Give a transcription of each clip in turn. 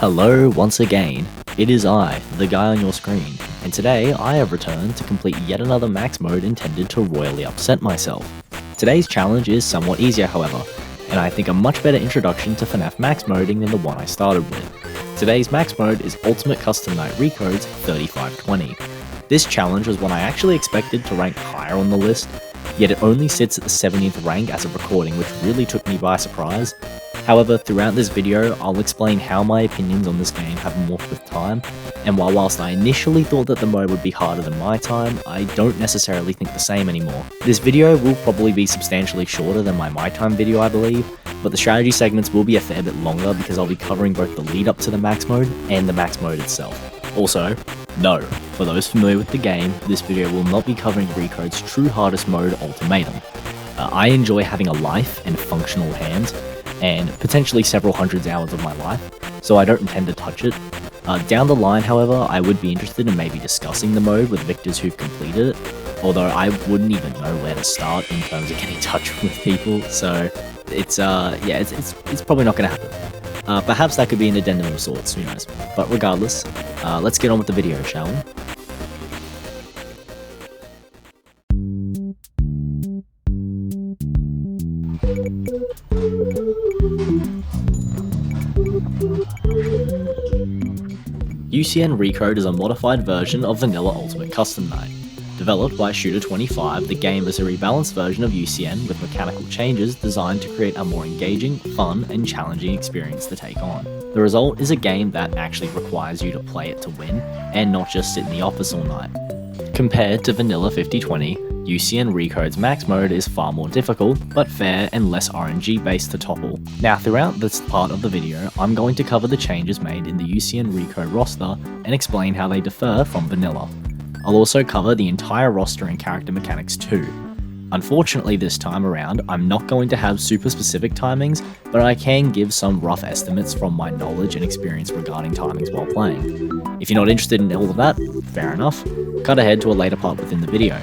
Hello once again, it is I, the guy on your screen, and today I have returned to complete yet another max mode intended to royally upset myself. Today's challenge is somewhat easier however, and I think a much better introduction to FNAF max moding than the one I started with. Today's max mode is Ultimate Custom Night Recode's 3520. This challenge was one I actually expected to rank higher on the list, yet it only sits at the 70th rank as of recording, which really took me by surprise. However, throughout this video, I'll explain how my opinions on this game have morphed with time, and whilst I initially thought that the mode would be harder than my time, I don't necessarily think the same anymore. This video will probably be substantially shorter than my time video, I believe, but the strategy segments will be a fair bit longer because I'll be covering both the lead up to the max mode and the max mode itself. Also, no, for those familiar with the game, this video will not be covering Recode's true hardest mode, Ultimatum. I enjoy having a life and functional hands, and potentially several hundreds hours of my life, so I don't intend to touch it. Down the line, however, I would be interested in maybe discussing the mode with victors who've completed it, although I wouldn't even know where to start in terms of getting in touch with people, so it's probably not going to happen. Perhaps that could be an addendum of sorts, who knows. But regardless, let's get on with the video, shall we? UCN Recode is a modified version of Vanilla Ultimate Custom Night. Developed by Shooter25, the game is a rebalanced version of UCN with mechanical changes designed to create a more engaging, fun, and challenging experience to take on. The result is a game that actually requires you to play it to win, and not just sit in the office all night. Compared to Vanilla 5020, UCN Recode's max mode is far more difficult, but fair and less RNG based to topple. Now throughout this part of the video, I'm going to cover the changes made in the UCN Recode roster and explain how they differ from Vanilla. I'll also cover the entire roster and character mechanics too. Unfortunately this time around, I'm not going to have super specific timings, but I can give some rough estimates from my knowledge and experience regarding timings while playing. If you're not interested in all of that, fair enough, cut ahead to a later part within the video.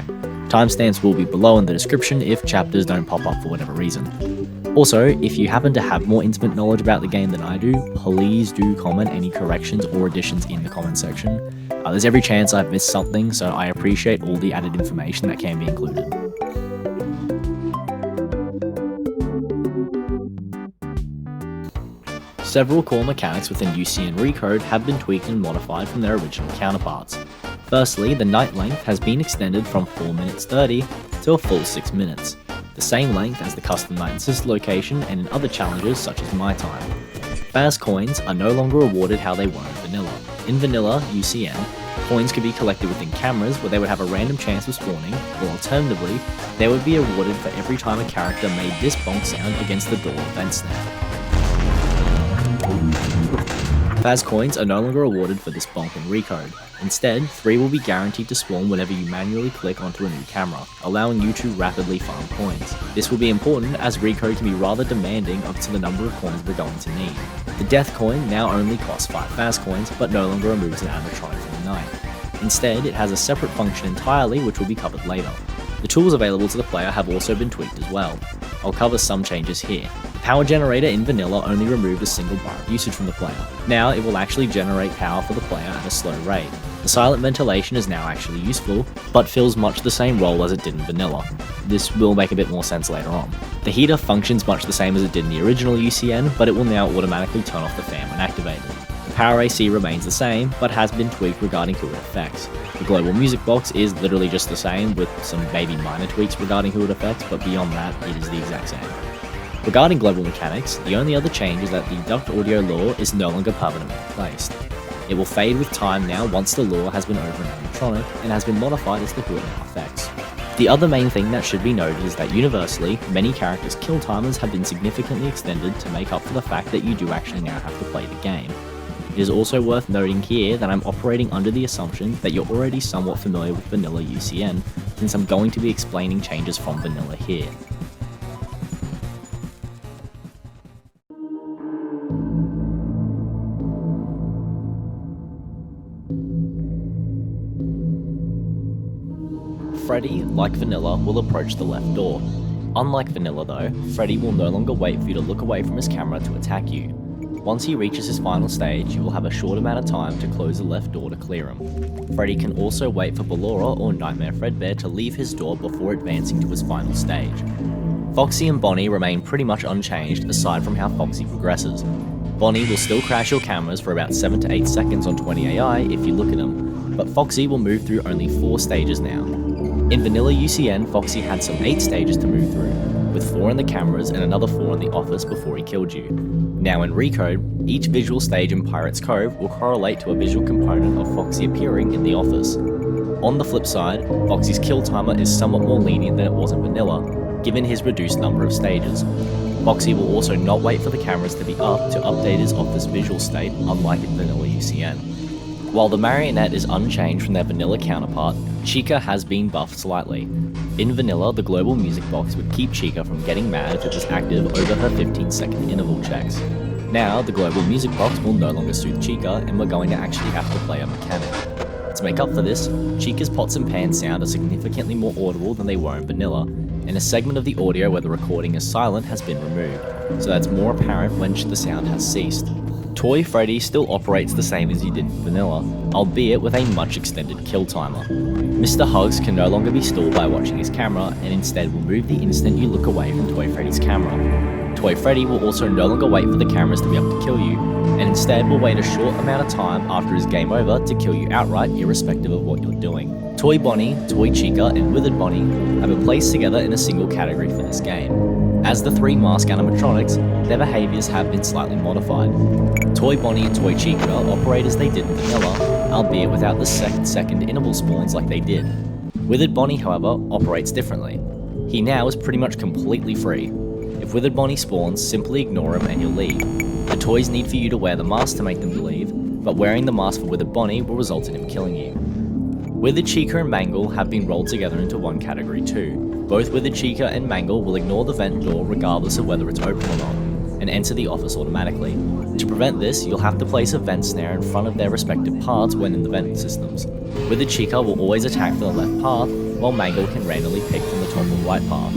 Timestamps will be below in the description if chapters don't pop up for whatever reason. Also, if you happen to have more intimate knowledge about the game than I do, please do comment any corrections or additions in the comment section. There's every chance I've missed something, so I appreciate all the added information that can be included. Several core mechanics within UCN Recode have been tweaked and modified from their original counterparts. Firstly, the night length has been extended from 4 minutes 30 to a full 6 minutes, the same length as the custom night assist location and in other challenges such as My Time. Faz coins are no longer awarded how they were in Vanilla. In Vanilla UCN, coins could be collected within cameras where they would have a random chance of spawning, or alternatively, they would be awarded for every time a character made this bonk sound against the door vent snap. Faz coins are no longer awarded for this bonk in Recode. Instead, 3 will be guaranteed to spawn whenever you manually click onto a new camera, allowing you to rapidly farm coins. This will be important as Recode can be rather demanding up to the number of coins we're going to need. The death coin now only costs 5 Faz coins, but no longer removes an animatronic from the night. Instead, it has a separate function entirely which will be covered later. The tools available to the player have also been tweaked as well. I'll cover some changes here. The power generator in Vanilla only removed a single bar of usage from the player. Now it will actually generate power for the player at a slow rate. The silent ventilation is now actually useful, but fills much the same role as it did in Vanilla. This will make a bit more sense later on. The heater functions much the same as it did in the original UCN, but it will now automatically turn off the fan when activated. The power AC remains the same, but has been tweaked regarding who it affects. The global music box is literally just the same, with some maybe minor tweaks regarding who it affects, but beyond that, it is the exact same. Regarding global mechanics, the only other change is that the duct audio lure is no longer permanently placed. It will fade with time now once the lure has been over an animatronic and has been modified as to who it now affects. The other main thing that should be noted is that universally, many characters' kill timers have been significantly extended to make up for the fact that you do actually now have to play the game. It is also worth noting here that I'm operating under the assumption that you're already somewhat familiar with Vanilla UCN, since I'm going to be explaining changes from Vanilla here. Freddy, like Vanilla, will approach the left door. Unlike Vanilla though, Freddy will no longer wait for you to look away from his camera to attack you. Once he reaches his final stage, you will have a short amount of time to close the left door to clear him. Freddy can also wait for Ballora or Nightmare Fredbear to leave his door before advancing to his final stage. Foxy and Bonnie remain pretty much unchanged aside from how Foxy progresses. Bonnie will still crash your cameras for about 7 to 8 seconds on 20 AI if you look at him, but Foxy will move through only 4 stages now. In vanilla UCN, Foxy had some 8 stages to move through, with 4 in the cameras and another 4 in the office before he killed you. Now in Recode, each visual stage in Pirate's Cove will correlate to a visual component of Foxy appearing in the office. On the flip side, Foxy's kill timer is somewhat more lenient than it was in vanilla, given his reduced number of stages. Foxy will also not wait for the cameras to be up to update his office visual state, unlike in vanilla UCN. While the marionette is unchanged from their vanilla counterpart, Chica has been buffed slightly. In vanilla, the global music box would keep Chica from getting mad if it was active over her 15-second interval checks. Now, the global music box will no longer soothe Chica, and we're going to actually have to play a mechanic. To make up for this, Chica's pots and pans sound are significantly more audible than they were in vanilla, and a segment of the audio where the recording is silent has been removed, so that's more apparent when the sound has ceased. Toy Freddy still operates the same as he did in vanilla, albeit with a much extended kill timer. Mr. Hugs can no longer be stalled by watching his camera, and instead will move the instant you look away from Toy Freddy's camera. Toy Freddy will also no longer wait for the cameras to be up to kill you, and instead will wait a short amount of time after his game over to kill you outright, irrespective of what you're doing. Toy Bonnie, Toy Chica, and Withered Bonnie have been placed together in a single category for this game. As the 3 mask animatronics, their behaviours have been slightly modified. Toy Bonnie and Toy Chica operate as they did in vanilla, albeit without the second interval spawns like they did. Withered Bonnie, however, operates differently. He now is pretty much completely free. If Withered Bonnie spawns, simply ignore him and you'll leave. The toys need for you to wear the mask to make them leave, but wearing the mask for Withered Bonnie will result in him killing you. Withered Chica and Mangle have been rolled together into one category too. Both Withered Chica and Mangle will ignore the vent door regardless of whether it's open or not, and enter the office automatically. To prevent this, you'll have to place a vent snare in front of their respective paths when in the vent systems. Withered Chica will always attack from the left path, while Mangle can randomly pick from the top or right path.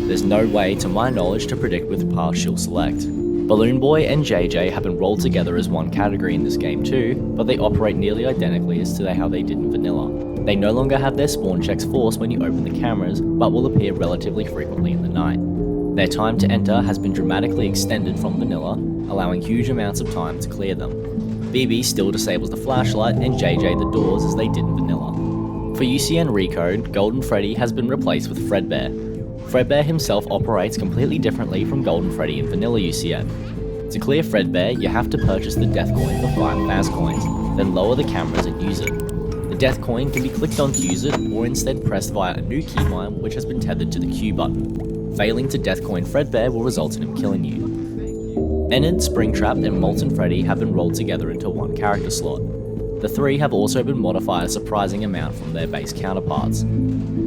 There's no way, to my knowledge, to predict which path she'll select. Balloon Boy and JJ have been rolled together as one category in this game too, but they operate nearly identically as to how they did in vanilla. They no longer have their spawn checks forced when you open the cameras, but will appear relatively frequently in the night. Their time to enter has been dramatically extended from vanilla, allowing huge amounts of time to clear them. BB still disables the flashlight and JJ the doors as they did in vanilla. For UCN Recode, Golden Freddy has been replaced with Fredbear. Fredbear himself operates completely differently from Golden Freddy in vanilla UCN. To clear Fredbear, you have to purchase the death coin for 5 Faz coins, then lower the cameras and use it. The death coin can be clicked on to use it, or instead pressed via a new keybind which has been tethered to the Q button. Failing to death coin Fredbear will result in him killing you. Enid, Springtrap, and Molten Freddy have been rolled together into one character slot. The 3 have also been modified a surprising amount from their base counterparts.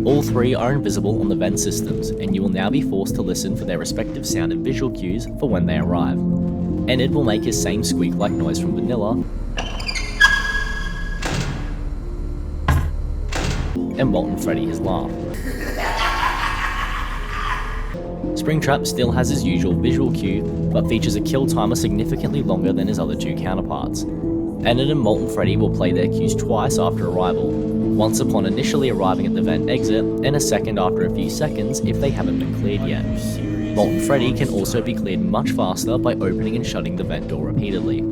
All 3 are invisible on the vent systems, and you will now be forced to listen for their respective sound and visual cues for when they arrive. Enid will make his same squeak-like noise from vanilla, and Molten Freddy his laugh. Springtrap still has his usual visual cue, but features a kill timer significantly longer than his other 2 counterparts. Enid and Molten Freddy will play their cues twice after arrival, once upon initially arriving at the vent exit, and a second after a few seconds if they haven't been cleared yet. Molten Freddy can also be cleared much faster by opening and shutting the vent door repeatedly.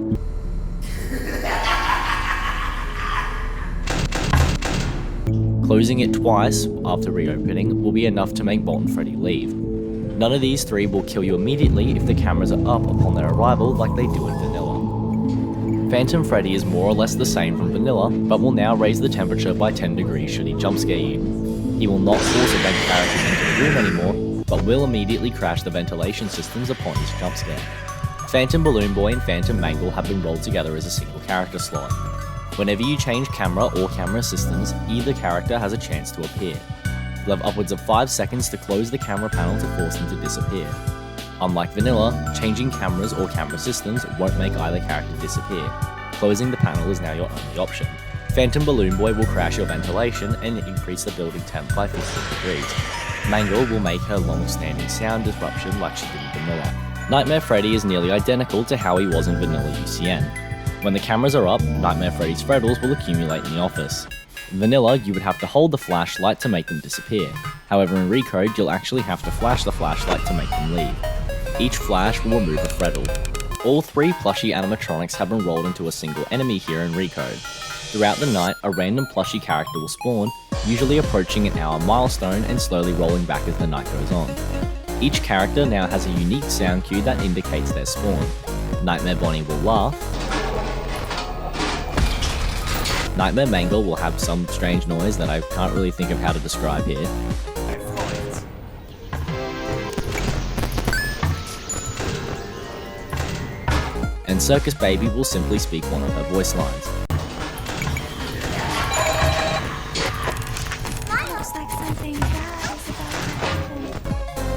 Closing it twice after reopening will be enough to make Molten Freddy leave. None of these 3 will kill you immediately if the cameras are up upon their arrival like they do in vanilla. Phantom Freddy is more or less the same from vanilla, but will now raise the temperature by 10 degrees should he jump scare you. He will not force a vent character into the room anymore, but will immediately crash the ventilation systems upon his jump scare. Phantom Balloon Boy and Phantom Mangle have been rolled together as a single character slot. Whenever you change camera or camera systems, either character has a chance to appear. You'll have upwards of 5 seconds to close the camera panel to force them to disappear. Unlike vanilla, changing cameras or camera systems won't make either character disappear. Closing the panel is now your only option. Phantom Balloon Boy will crash your ventilation and increase the building temp by 15 degrees. Mangle will make her long-standing sound disruption like she did in vanilla. Nightmare Freddy is nearly identical to how he was in vanilla UCN. When the cameras are up, Nightmare Freddy's Freddles will accumulate in the office. In vanilla, you would have to hold the flashlight to make them disappear. However, in Recode, you'll actually have to flash the flashlight to make them leave. Each flash will remove a Freddle. All 3 plushie animatronics have been rolled into a single enemy here in Recode. Throughout the night, a random plushie character will spawn, usually approaching an hour milestone and slowly rolling back as the night goes on. Each character now has a unique sound cue that indicates their spawn. Nightmare Bonnie will laugh. Nightmare Mangle will have some strange noise that I can't really think of how to describe here. And Circus Baby will simply speak one of her voice lines.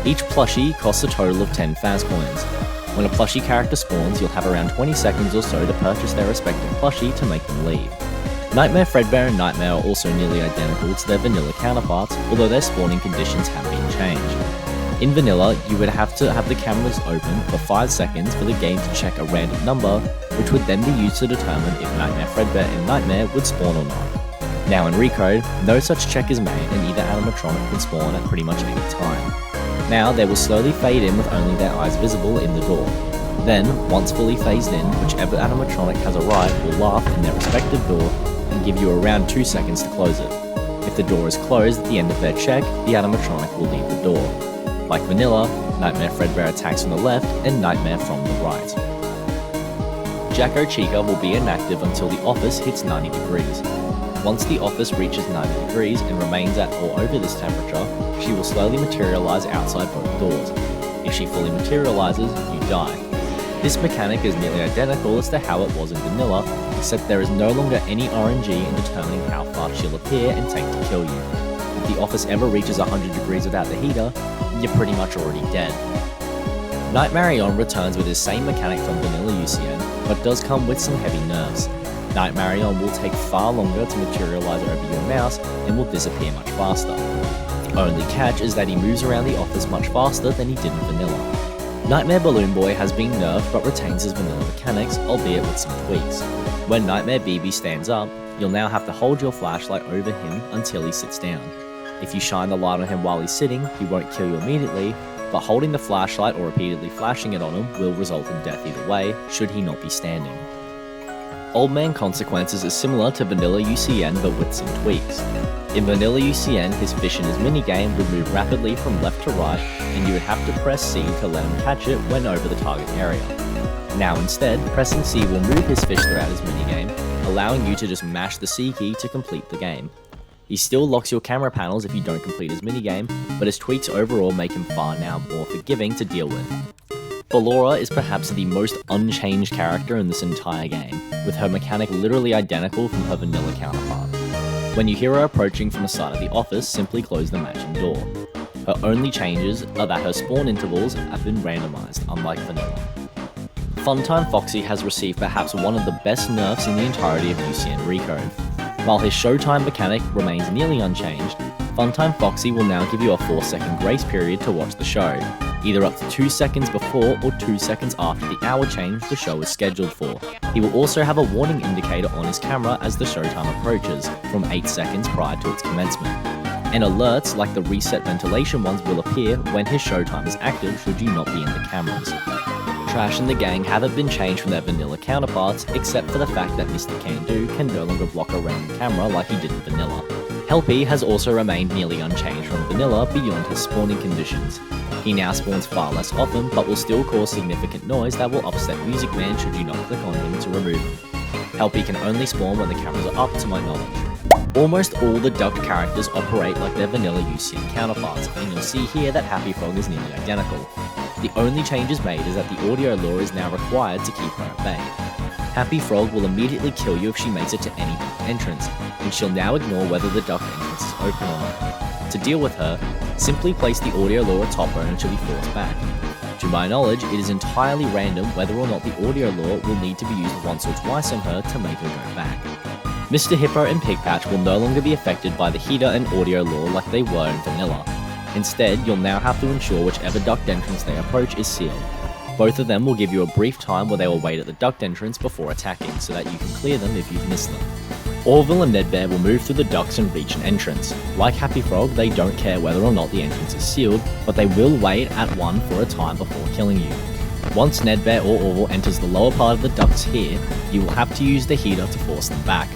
Each plushie costs a total of 10 Faz coins. When a plushie character spawns, you'll have around 20 seconds or so to purchase their respective plushie to make them leave. Nightmare Fredbear and Nightmare are also nearly identical to their vanilla counterparts, although their spawning conditions have been changed. In vanilla, you would have to have the cameras open for 5 seconds for the game to check a random number, which would then be used to determine if Nightmare Fredbear and Nightmare would spawn or not. Now in Recode, no such check is made and either animatronic can spawn at pretty much any time. Now they will slowly fade in with only their eyes visible in the door. Then, once fully phased in, whichever animatronic has arrived will laugh in their respective door and give you around 2 seconds to close it. If the door is closed at the end of their check, the animatronic will leave the door. Like vanilla, Nightmare Fredbear attacks from the left and Nightmare from the right. Jacko Chica will be inactive until the office hits 90 degrees. Once the office reaches 90 degrees and remains at or over this temperature, she will slowly materialize outside both doors. If she fully materializes, you die. This mechanic is nearly identical as to how it was in vanilla, except there is no longer any RNG in determining how fast she'll appear and take to kill you. If the office ever reaches 100 degrees without the heater, you're pretty much already dead. Nightmarion returns with his same mechanic from vanilla UCN, but does come with some heavy nerfs. Nightmarion will take far longer to materialize over your mouse and will disappear much faster. The only catch is that he moves around the office much faster than he did in vanilla. Nightmare Balloon Boy has been nerfed but retains his vanilla mechanics, albeit with some tweaks. When Nightmare BB stands up, you'll now have to hold your flashlight over him until he sits down. If you shine the light on him while he's sitting, he won't kill you immediately, but holding the flashlight or repeatedly flashing it on him will result in death either way, should he not be standing. Old Man Consequences is similar to vanilla UCN but with some tweaks. In vanilla UCN, his fish in his minigame would move rapidly from left to right, and you would have to press C to let him catch it when over the target area. Now instead, pressing C will move his fish throughout his minigame, allowing you to just mash the C key to complete the game. He still locks your camera panels if you don't complete his minigame, but his tweaks overall make him far now more forgiving to deal with. Ballora is perhaps the most unchanged character in this entire game, with her mechanic literally identical from her vanilla counterpart. When you hear her approaching from the side of the office, simply close the matching door. Her only changes are that her spawn intervals have been randomized, unlike vanilla. Funtime Foxy has received perhaps one of the best nerfs in the entirety of UCN Recode. While his showtime mechanic remains nearly unchanged, Funtime Foxy will now give you a 4-second grace period to watch the show, either up to 2 seconds before or 2 seconds after the hour change the show is scheduled for. He will also have a warning indicator on his camera as the showtime approaches, from 8 seconds prior to its commencement. And alerts like the reset ventilation ones will appear when his showtime is active should you not be in the cameras. Trash and the gang haven't been changed from their vanilla counterparts, except for the fact that Mr. Can-Do can no longer block a random camera like he did in vanilla. Helpy has also remained nearly unchanged from vanilla beyond his spawning conditions. He now spawns far less often, but will still cause significant noise that will upset Music Man should you not click on him to remove him. Helpy can only spawn when the cameras are up to my knowledge. Almost all the ducked characters operate like their vanilla UCN counterparts, and you'll see here that Happy Frog is nearly identical. The only changes made is that the audio lure is now required to keep her at bay. Happy Frog will immediately kill you if she makes it to any duck entrance, and she'll now ignore whether the duck entrance is open or not. To deal with her, simply place the audio lure atop her and she'll be forced back. To my knowledge, it is entirely random whether or not the audio lure will need to be used once or twice on her to make her go back. Mr. Hippo and Pigpatch will no longer be affected by the heater and audio lure like they were in vanilla. Instead, you'll now have to ensure whichever duct entrance they approach is sealed. Both of them will give you a brief time where they will wait at the duct entrance before attacking, so that you can clear them if you've missed them. Orville and Nedbear will move through the ducts and reach an entrance. Like Happy Frog, they don't care whether or not the entrance is sealed, but they will wait at one for a time before killing you. Once Nedbear or Orville enters the lower part of the ducts here, you will have to use the heater to force them back.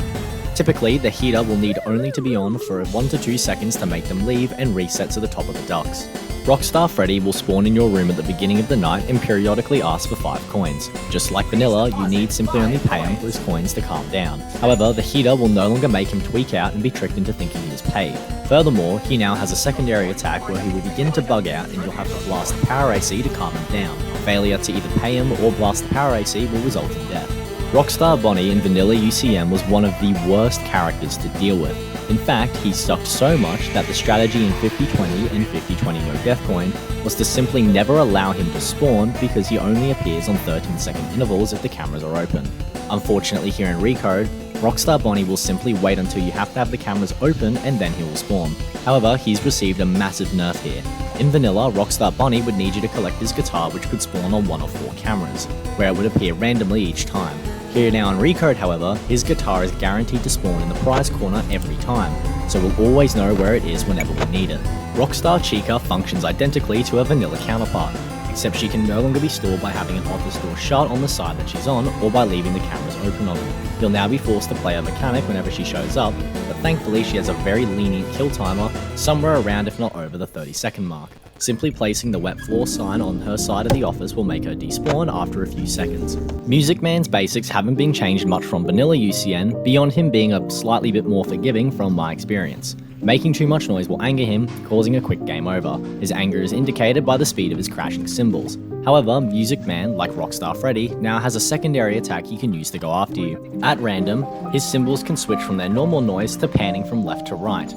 Typically, the heater will need only to be on for 1 to 2 seconds to make them leave and reset to the top of the ducts. Rockstar Freddy will spawn in your room at the beginning of the night and periodically ask for 5 coins. Just like Vanilla, you need simply only pay him those coins to calm down. However, the heater will no longer make him tweak out and be tricked into thinking he is paid. Furthermore, he now has a secondary attack where he will begin to bug out and you'll have to blast the power AC to calm him down. Failure to either pay him or blast the power AC will result in death. Rockstar Bonnie in Vanilla UCN was one of the worst characters to deal with. In fact, he sucked so much that the strategy in 50-20 and 50-20 no death coin was to simply never allow him to spawn because he only appears on 13-second intervals if the cameras are open. Unfortunately, here in Recode, Rockstar Bonnie will simply wait until you have to have the cameras open and then he will spawn. However, he's received a massive nerf here. In Vanilla, Rockstar Bonnie would need you to collect his guitar, which could spawn on 1 or 4 cameras, where it would appear randomly each time. Here now in Recode, however, his guitar is guaranteed to spawn in the prize corner every time, so we'll always know where it is whenever we need it. Rockstar Chica functions identically to her vanilla counterpart, except she can no longer be stored by having an office door shut on the side that she's on or by leaving the cameras open on her. You'll now be forced to play a mechanic whenever she shows up, but thankfully she has a very lenient kill timer, somewhere around if not over the 30-second mark. Simply placing the wet floor sign on her side of the office will make her despawn after a few seconds. Music Man's basics haven't been changed much from Vanilla UCN, beyond him being a slightly bit more forgiving from my experience. Making too much noise will anger him, causing a quick game over. His anger is indicated by the speed of his crashing cymbals. However, Music Man, like Rockstar Freddy, now has a secondary attack he can use to go after you. At random, his cymbals can switch from their normal noise to panning from left to right.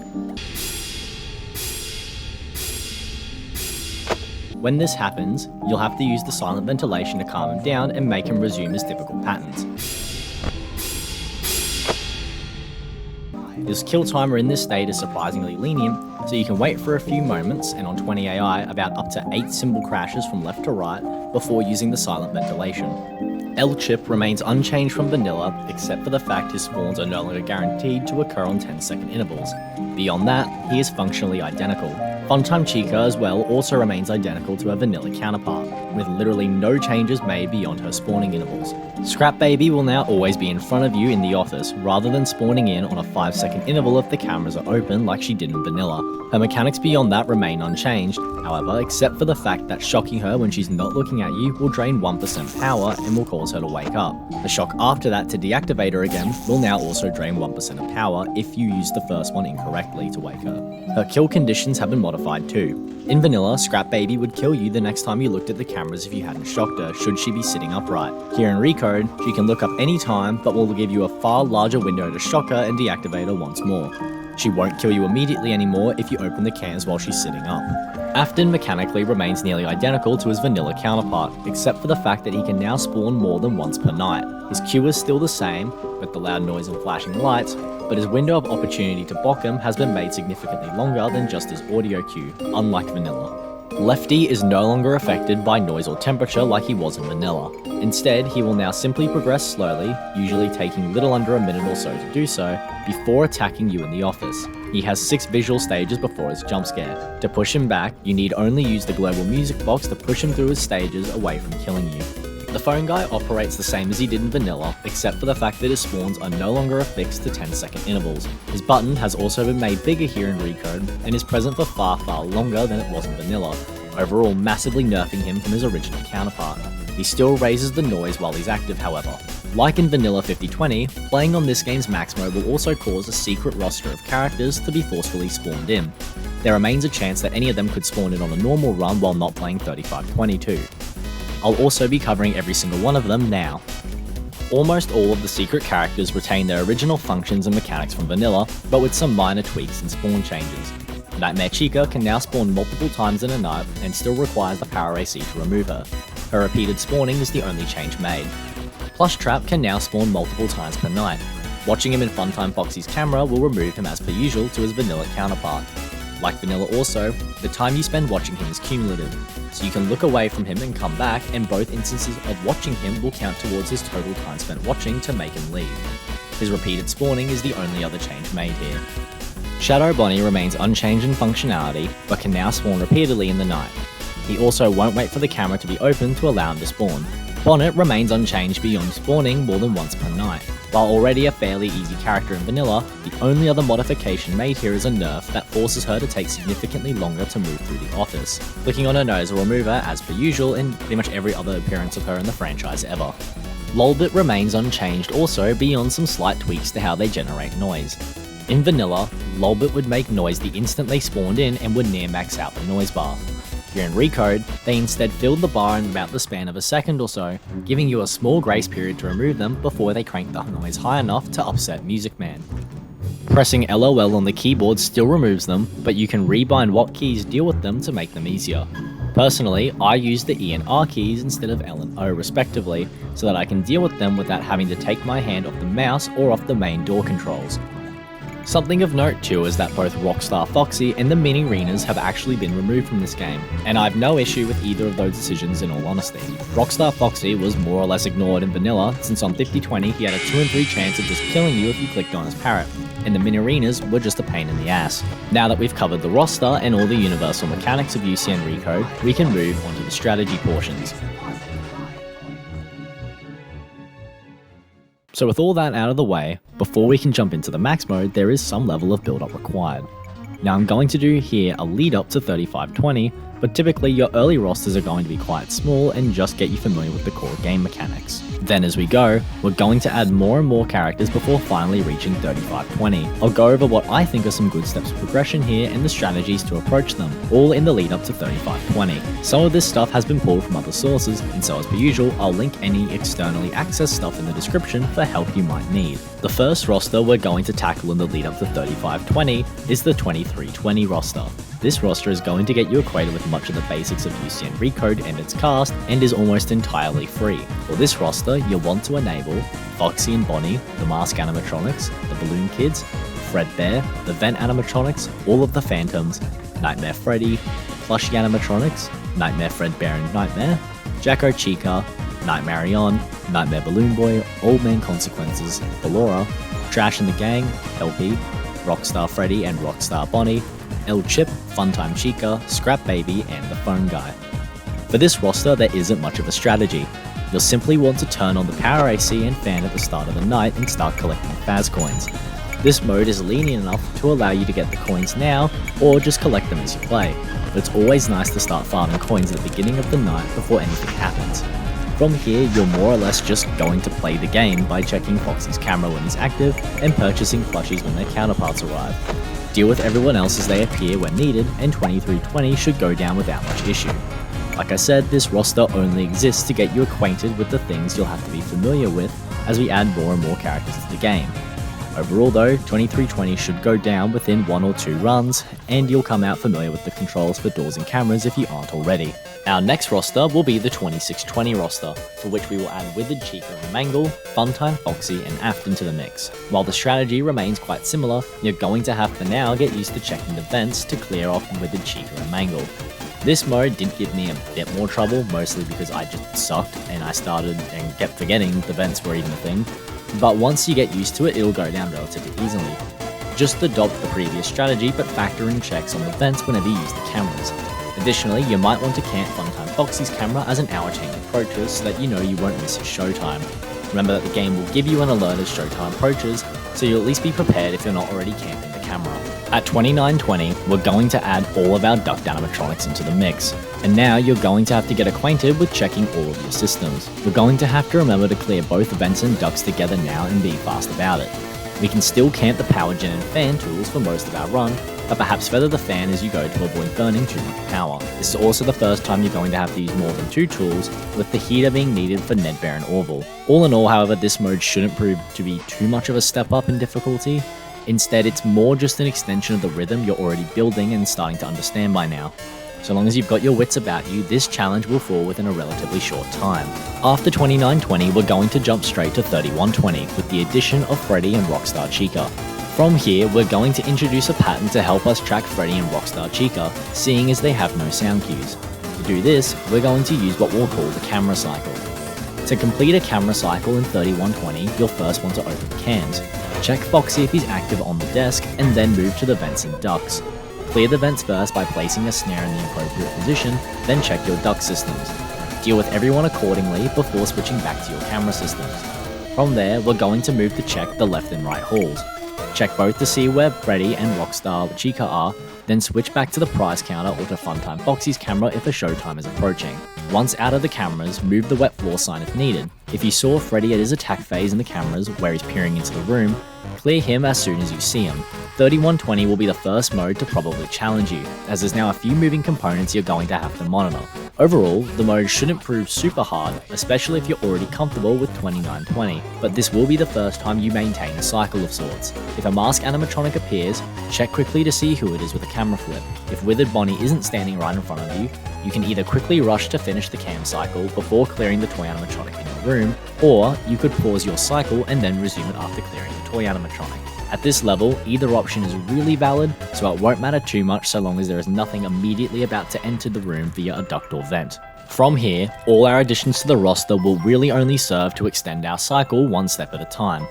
When this happens, you'll have to use the silent ventilation to calm him down and make him resume his typical patterns. His kill timer in this state is surprisingly lenient, so you can wait for a few moments and on 20 AI about up to 8 cymbal crashes from left to right before using the silent ventilation. L-Chip remains unchanged from Vanilla except for the fact his spawns are no longer guaranteed to occur on 10-second intervals. Beyond that, he is functionally identical. Funtime Chica as well also remains identical to her Vanilla counterpart, with literally no changes made beyond her spawning intervals. Scrap Baby will now always be in front of you in the office, rather than spawning in on a 5-second interval if the cameras are open like she did in Vanilla. Her mechanics beyond that remain unchanged, however, except for the fact that shocking her when she's not looking at you will drain 1% power and will cause her to wake up. The shock after that to deactivate her again will now also drain 1% of power if you use the first one incorrectly to wake her. Her kill conditions have been modified too. In Vanilla, Scrap Baby would kill you the next time you looked at the cameras if you hadn't shocked her, should she be sitting upright. Here in Recode, she can look up any time, but will give you a far larger window to shock her and deactivate her once more. She won't kill you immediately anymore if you open the cans while she's sitting up. Afton mechanically remains nearly identical to his Vanilla counterpart, except for the fact that he can now spawn more than once per night. His Q is still the same, with the loud noise and flashing lights, but his window of opportunity to block him has been made significantly longer than just his audio cue, unlike Vanilla. Lefty is no longer affected by noise or temperature like he was in Vanilla. Instead, he will now simply progress slowly, usually taking little under a minute or so to do so, before attacking you in the office. He has 6 visual stages before his jump scare. To push him back, you need only use the global music box to push him through his stages away from killing you. The phone guy operates the same as he did in Vanilla, except for the fact that his spawns are no longer affixed to 10-second intervals. His button has also been made bigger here in Recode, and is present for far longer than it was in Vanilla, overall massively nerfing him from his original counterpart. He still raises the noise while he's active, however. Like in Vanilla 50-20, playing on this game's max mode will also cause a secret roster of characters to be forcefully spawned in. There remains a chance that any of them could spawn in on a normal run while not playing 35-22. I'll also be covering every single one of them now. Almost all of the secret characters retain their original functions and mechanics from Vanilla, but with some minor tweaks and spawn changes. Nightmare Chica can now spawn multiple times in a night and still requires the power AC to remove her. Her repeated spawning is the only change made. Plush Trap can now spawn multiple times per night. Watching him in Funtime Foxy's camera will remove him as per usual to his Vanilla counterpart. Like Vanilla also, the time you spend watching him is cumulative, so you can look away from him and come back, and both instances of watching him will count towards his total time spent watching to make him leave. His repeated spawning is the only other change made here. Shadow Bonnie remains unchanged in functionality, but can now spawn repeatedly in the night. He also won't wait for the camera to be open to allow him to spawn. Bonnet remains unchanged beyond spawning more than once per night. While already a fairly easy character in vanilla, the only other modification made here is a nerf that forces her to take significantly longer to move through the office. Clicking on her nose will remove her as per usual in pretty much every other appearance of her in the franchise ever. Lolbit remains unchanged also beyond some slight tweaks to how they generate noise. In vanilla, Lolbit would make noise the instant they spawned in and would near max out the noise bar. Here in Recode, they instead filled the bar in about the span of a second or so, giving you a small grace period to remove them before they crank the noise high enough to upset Music Man. Pressing LOL on the keyboard still removes them, but you can rebind what keys deal with them to make them easier. Personally, I use the E and R keys instead of L and O respectively, so that I can deal with them without having to take my hand off the mouse or off the main door controls. Something of note too is that both Rockstar Foxy and the mini arenas have actually been removed from this game, and I have no issue with either of those decisions in all honesty. Rockstar Foxy was more or less ignored in vanilla, since on 50-20 he had a 2 in 3 chance of just killing you if you clicked on his parrot, and the mini arenas were just a pain in the ass. Now that we've covered the roster and all the universal mechanics of UCN Recode, we can move on to the strategy portions. So with all that out of the way, before we can jump into the max mode, there is some level of build-up required. Now I'm going to do here a lead up to 35-20, but typically your early rosters are going to be quite small and just get you familiar with the core game mechanics. Then as we go, we're going to add more and more characters before finally reaching 35-20. I'll go over what I think are some good steps of progression here and the strategies to approach them, all in the lead up to 35-20. Some of this stuff has been pulled from other sources, and so as per usual, I'll link any externally accessed stuff in the description for help you might need. The first roster we're going to tackle in the lead up to 35-20 is the 23-20 roster. This roster is going to get you acquainted with much of the basics of UCN Recode and its cast, and is almost entirely free. For this roster, you'll want to enable Foxy and Bonnie, the mask animatronics, the Balloon Kids, Fredbear, the vent animatronics, all of the Phantoms, Nightmare Freddy, Plushie animatronics, Nightmare Fredbear and Nightmare, Jacko Chica, Nightmare On, Nightmare Balloon Boy, Old Man Consequences, Ballora, Trash and the Gang, LP, Rockstar Freddy and Rockstar Bonnie, El Chip, Funtime Chica, Scrap Baby, and the Phone Guy. For this roster, there isn't much of a strategy. You'll simply want to turn on the power AC and fan at the start of the night and start collecting Faz coins. This mode is lenient enough to allow you to get the coins now, or just collect them as you play, but it's always nice to start farming coins at the beginning of the night before anything happens. From here, you're more or less just going to play the game by checking Foxy's camera when he's active and purchasing plushies when their counterparts arrive. Deal with everyone else as they appear when needed, and 23-20 should go down without much issue. Like I said, this roster only exists to get you acquainted with the things you'll have to be familiar with as we add more and more characters to the game. Overall though, 23-20 should go down within 1 or 2 runs, and you'll come out familiar with the controls for doors and cameras if you aren't already. Our next roster will be the 26-20 roster, for which we will add Withered Chica and Mangle, Funtime Foxy and Afton to the mix. While the strategy remains quite similar, you're going to have for now get used to checking the vents to clear off Withered Chica and Mangle. This mode did give me a bit more trouble, mostly because I just sucked and I started and kept forgetting the vents were even a thing, but once you get used to it, it'll go down relatively easily. Just adopt the previous strategy, but factor in checks on the vents whenever you use the cameras. Additionally, you might want to camp Funtime Foxy's camera as an hour chain approaches so that you know you won't miss his showtime. Remember that the game will give you an alert as showtime approaches, so you'll at least be prepared if you're not already camping the camera. At 29-20, we're going to add all of our duct animatronics into the mix, and now you're going to have to get acquainted with checking all of your systems. We're going to have to remember to clear both vents and ducts together now and be fast about it. We can still camp the power gen and fan tools for most of our run, but perhaps feather the fan as you go to avoid burning too much power. This is also the first time you're going to have to use more than 2 tools, with the heater being needed for Nedbear and Orville. All in all, however, this mode shouldn't prove to be too much of a step up in difficulty. Instead, it's more just an extension of the rhythm you're already building and starting to understand by now. So long as you've got your wits about you, this challenge will fall within a relatively short time. After 29-20, we're going to jump straight to 31-20 with the addition of Freddy and Rockstar Chica. From here, we're going to introduce a pattern to help us track Freddy and Rockstar Chica, seeing as they have no sound cues. To do this, we're going to use what we'll call the camera cycle. To complete a camera cycle in 3120, you'll first want to open the cams. Check Foxy if he's active on the desk, and then move to the vents and ducts. Clear the vents first by placing a snare in the appropriate position, then check your duct systems. Deal with everyone accordingly before switching back to your camera systems. From there, we're going to move to check the left and right halls. Check both to see where Freddy and Rockstar Chica are, then switch back to the prize counter or to Funtime Foxy's camera if a showtime is approaching. Once out of the cameras, move the wet floor sign if needed. If you saw Freddy at his attack phase in the cameras where he's peering into the room, clear him as soon as you see him. 3120 will be the first mode to probably challenge you, as there's now a few moving components you're going to have to monitor. Overall, the mode shouldn't prove super hard, especially if you're already comfortable with 2920, but this will be the first time you maintain a cycle of sorts. If a mask animatronic appears, check quickly to see who it is with a camera flip. If Withered Bonnie isn't standing right in front of you, you can either quickly rush to finish the cam cycle before clearing the toy animatronic in your room, or you could pause your cycle and then resume it after clearing the toy animatronic. At this level, either option is really valid, so it won't matter too much so long as there is nothing immediately about to enter the room via a duct or vent. From here, all our additions to the roster will really only serve to extend our cycle one step at a time.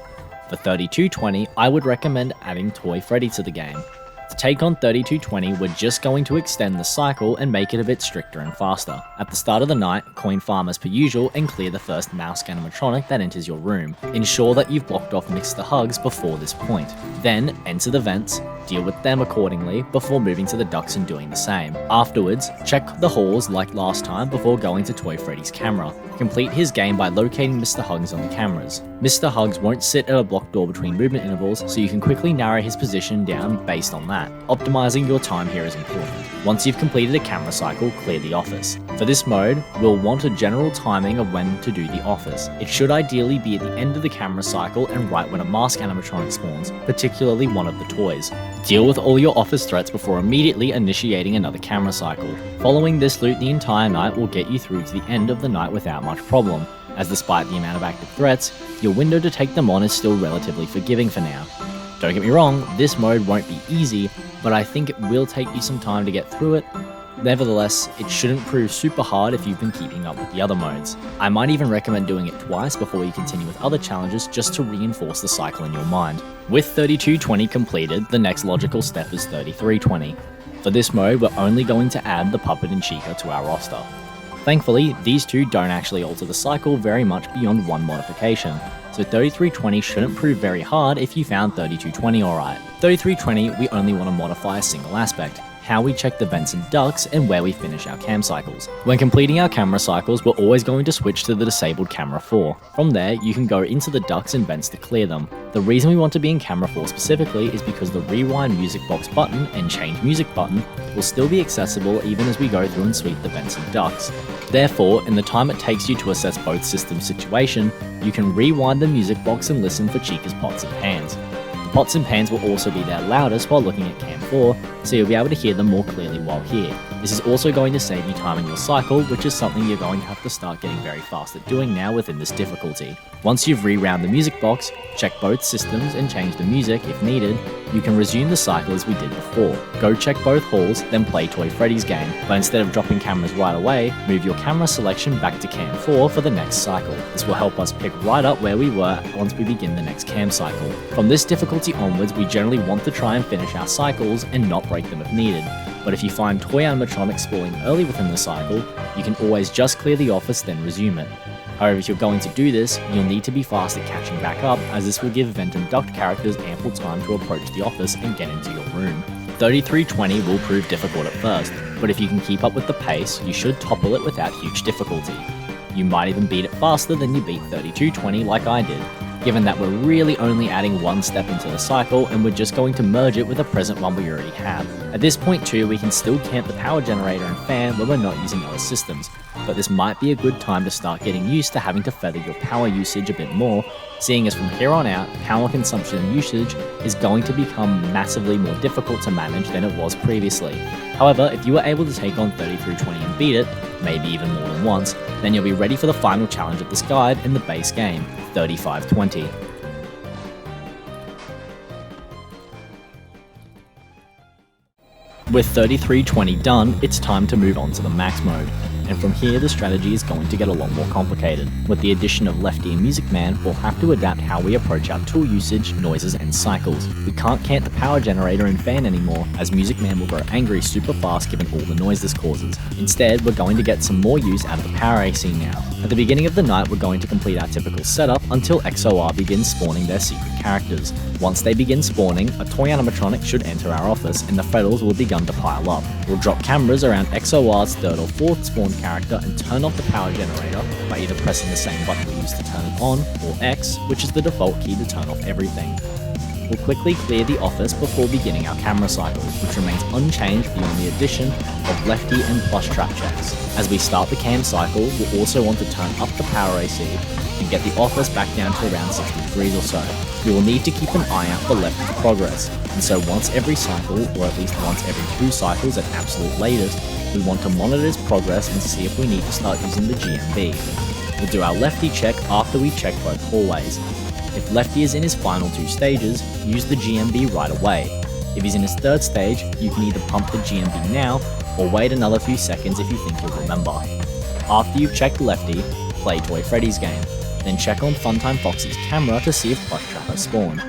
For 3220, I would recommend adding Toy Freddy to the game. To take on 3220, we're just going to extend the cycle and make it a bit stricter and faster. At the start of the night, coin farm as per usual and clear the first mouse animatronic that enters your room. Ensure that you've blocked off Mr. Hugs before this point. Then, enter the vents, deal with them accordingly before moving to the ducts and doing the same. Afterwards, check the halls like last time before going to Toy Freddy's camera. Complete his game by locating Mr. Hugs on the cameras. Mr. Hugs won't sit at a blocked door between movement intervals, so you can quickly narrow his position down based on that. Optimizing your time here is important. Once you've completed a camera cycle, clear the office. For this mode, we'll want a general timing of when to do the office. It should ideally be at the end of the camera cycle and right when a mask animatronic spawns, particularly one of the toys. Deal with all your office threats before immediately initiating another camera cycle. Following this loot the entire night will get you through to the end of the night without much problem, as despite the amount of active threats, your window to take them on is still relatively forgiving for now. Don't get me wrong, this mode won't be easy, but I think it will take you some time to get through it. Nevertheless, it shouldn't prove super hard if you've been keeping up with the other modes. I might even recommend doing it twice before you continue with other challenges just to reinforce the cycle in your mind. With 3220 completed, the next logical step is 3320. For this mode, we're only going to add the Puppet and Chica to our roster. Thankfully, these two don't actually alter the cycle very much beyond one modification, so 3320 shouldn't prove very hard if you found 3220 alright. 3320, we only want to modify a single aspect, how we check the vents and ducts, and where we finish our cam cycles. When completing our camera cycles, we're always going to switch to the disabled camera 4. From there, you can go into the ducts and vents to clear them. The reason we want to be in camera 4 specifically is because the rewind music box button and change music button will still be accessible even as we go through and sweep the vents and ducts. Therefore, in the time it takes you to assess both systems' situation, you can rewind the music box and listen for Chica's pots and pans. Pots and pans will also be their loudest while looking at Cam 4, so you'll be able to hear them more clearly while here. This is also going to save you time in your cycle, which is something you're going to have to start getting very fast at doing now within this difficulty. Once you've rewound the music box, check both systems and change the music if needed, you can resume the cycle as we did before. Go check both halls, then play Toy Freddy's game, but instead of dropping cameras right away, move your camera selection back to Cam 4 for the next cycle. This will help us pick right up where we were once we begin the next cam cycle. From this difficulty onwards, we generally want to try and finish our cycles and not break them if needed. But if you find toy animatronics spawning early within the cycle, you can always just clear the office then resume it. However, if you're going to do this, you'll need to be fast at catching back up, as this will give vent and duct characters ample time to approach the office and get into your room. 3320 will prove difficult at first, but if you can keep up with the pace, you should topple it without huge difficulty. You might even beat it faster than you beat 3220 like I did, given that we're really only adding one step into the cycle and we're just going to merge it with a present one we already have. At this point too, we can still camp the power generator and fan when we're not using other systems, but this might be a good time to start getting used to having to feather your power usage a bit more, seeing as from here on out, power consumption and usage is going to become massively more difficult to manage than it was previously. However, if you were able to take on 3320 and beat it, maybe even more than once, then you'll be ready for the final challenge of this guide in the base game, 3520. With 3320 done, it's time to move on to the max mode. And from here the strategy is going to get a lot more complicated. With the addition of Lefty and Music Man, we'll have to adapt how we approach our tool usage, noises and cycles. We can't count the power generator and fan anymore, as Music Man will grow angry super fast given all the noise this causes. Instead, we're going to get some more use out of the power AC now. At the beginning of the night, we're going to complete our typical setup until XOR begins spawning their secret characters. Once they begin spawning, a toy animatronic should enter our office and the Freddles will begin to pile up. We'll drop cameras around XOR's 3rd or 4th spawn character and turn off the power generator by either pressing the same button we used to turn it on, or X, which is the default key to turn off everything. We'll quickly clear the office before beginning our camera cycle, which remains unchanged beyond the addition of Lefty and plus trap checks. As we start the cam cycle, we'll also want to turn up the power AC and get the office back down to around 60 degrees or so. We will need to keep an eye out for Lefty's progress, and so once every cycle, or at least once every 2 cycles at absolute latest, we want to monitor his progress and see if we need to start using the GMB. We'll do our Lefty check after we check both hallways. If Lefty is in his final 2 stages, use the GMB right away. If he's in his 3rd stage, you can either pump the GMB now, or wait another few seconds if you think you'll remember. After you've checked Lefty, play Toy Freddy's game, then check on Funtime Foxy's camera to see if Plush Trap has spawned.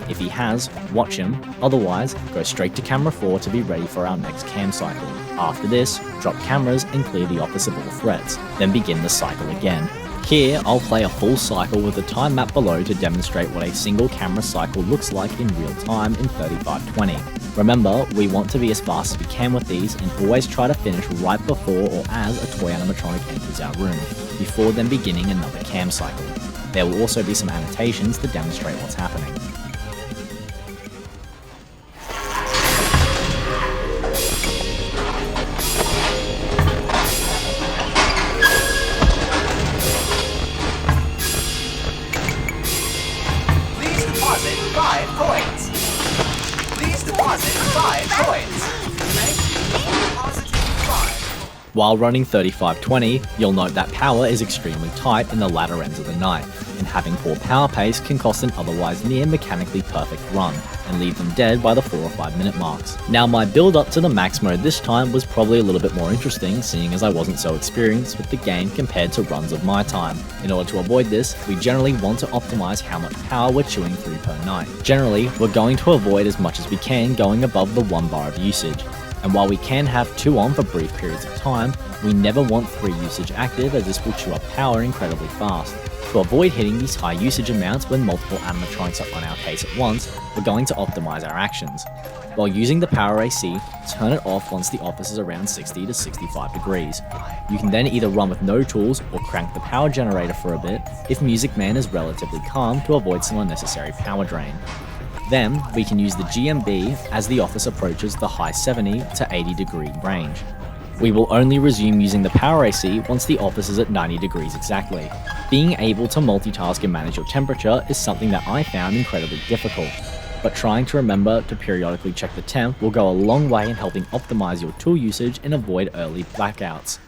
If he has, watch him, otherwise, go straight to camera 4 to be ready for our next cam cycle. After this, drop cameras and clear the office of all threats, then begin the cycle again. Here, I'll play a full cycle with the time map below to demonstrate what a single camera cycle looks like in real time in 3520. Remember, we want to be as fast as we can with these and always try to finish right before or as a toy animatronic enters our room, before then beginning another cam cycle. There will also be some annotations to demonstrate what's happening. While running 3520, you'll note that power is extremely tight in the latter ends of the night, and having poor power pace can cost an otherwise near mechanically perfect run, and leave them dead by the 4 or 5 minute marks. Now my build up to the max mode this time was probably a little bit more interesting, seeing as I wasn't so experienced with the game compared to runs of my time. In order to avoid this, we generally want to optimize how much power we're chewing through per night. Generally, we're going to avoid as much as we can going above the 1 bar of usage. And while we can have 2 on for brief periods of time, we never want 3 usage active, as this will chew up power incredibly fast. To avoid hitting these high usage amounts when multiple animatronics are on our case at once, we're going to optimize our actions. While using the power AC, turn it off once the office is around 60 to 65 degrees. You can then either run with no tools or crank the power generator for a bit if Music Man is relatively calm to avoid some unnecessary power drain. Then, we can use the GMB as the office approaches the high 70 to 80 degree range. We will only resume using the power AC once the office is at 90 degrees exactly. Being able to multitask and manage your temperature is something that I found incredibly difficult, but trying to remember to periodically check the temp will go a long way in helping optimize your tool usage and avoid early blackouts.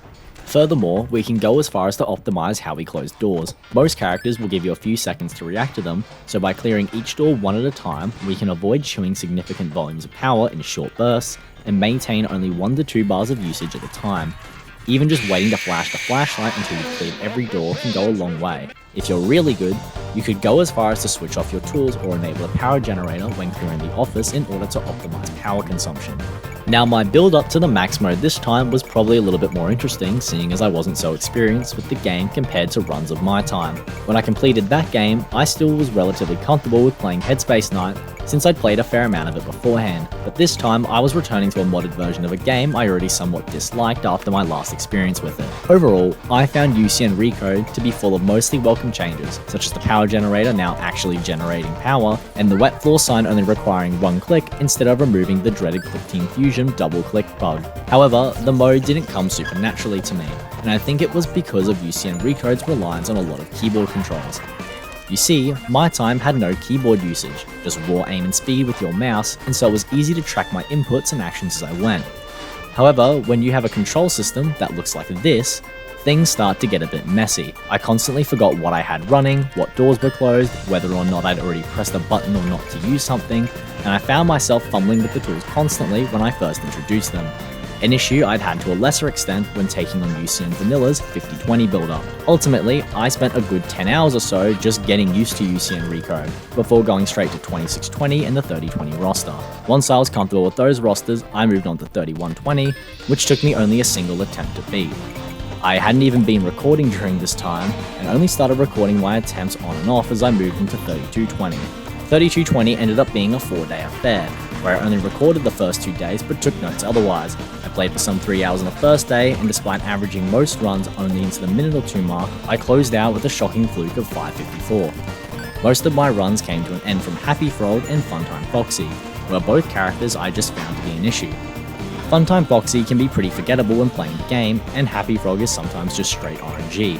Furthermore, we can go as far as to optimize how we close doors. Most characters will give you a few seconds to react to them, so by clearing each door one at a time, we can avoid chewing significant volumes of power in short bursts and maintain only 1 to 2 bars of usage at a time. Even just waiting to flash the flashlight until you've cleared every door can go a long way. If you're really good, you could go as far as to switch off your tools or enable a power generator when clearing the office in order to optimize power consumption. Now my build up to the max mode this time was probably a little bit more interesting, seeing as I wasn't so experienced with the game compared to runs of my time. When I completed that game, I still was relatively comfortable with playing Headspace Night, since I'd played a fair amount of it beforehand, but this time I was returning to a modded version of a game I already somewhat disliked after my last experience with it. Overall, I found UCN Recode to be full of mostly welcome changes, such as the power generator now actually generating power, and the wet floor sign only requiring 1 click instead of removing the dreaded Click Team Fusion double click bug. However, the mode didn't come super naturally to me, and I think it was because of UCN Recode's reliance on a lot of keyboard controls. You see, my time had no keyboard usage, just raw aim and speed with your mouse, and so it was easy to track my inputs and actions as I went. However, when you have a control system that looks like this, things start to get a bit messy. I constantly forgot what I had running, what doors were closed, whether or not I'd already pressed a button or not to use something, and I found myself fumbling with the tools constantly when I first introduced them. An issue I'd had to a lesser extent when taking on UCN Vanilla's 50/20 build-up. Ultimately, I spent a good 10 hours or so just getting used to UCN Recode, before going straight to 26/20 and the 30/20 roster. Once I was comfortable with those rosters, I moved on to 31/20, which took me only a single attempt to beat. I hadn't even been recording during this time, and only started recording my attempts on and off as I moved into 32/20. 32/20 ended up being a 4-day affair, where I only recorded the first 2 days but took notes otherwise. I played for some 3 hours on the first day, and despite averaging most runs only into the minute or two mark, I closed out with a shocking fluke of 554. Most of my runs came to an end from Happy Frog and Funtime Foxy, where both characters I just found to be an issue. Funtime Foxy can be pretty forgettable when playing the game, and Happy Frog is sometimes just straight RNG.